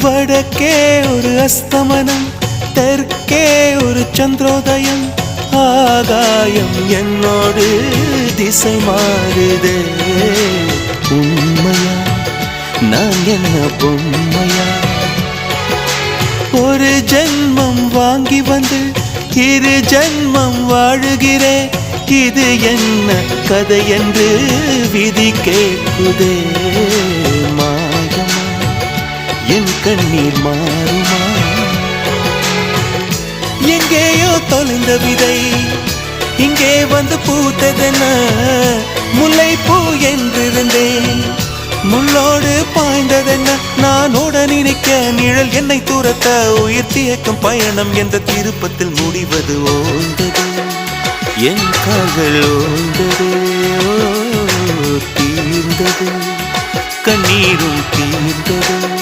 வடக்கே ஒரு அஸ்தமனம், தெற்கே ஒரு சந்திரோதயம். ஆகாயம் என்னோடு திசை மாறுதே. உண்மையா நான் என்ன பொம்மையா? ஒரு ஜென்மம் வாங்கி வந்து இரு ஜென்மம் வாழுகிறேன். இது என்ன கதை என்று விதி கேட்குதே. மாயமா என் கண்ணீர் மாறுமா? எங்கேயோ தொலைந்த விதை இங்கே வந்து பூத்ததென. முல்லைப்பூ என்றிருந்தேன், முள்ளோடு பாய்ந்ததென்ன. நானோட நினைக்க நிழல் என்னை துரத்த. உயிர் தியக்கம் பயணம் என்ற திருப்பத்தில் முடிவது ஓய்ந்தது. என் கால்கள் ஓய்ந்தது, தீர்ந்தது, கண்ணீரும் தீர்ந்தது.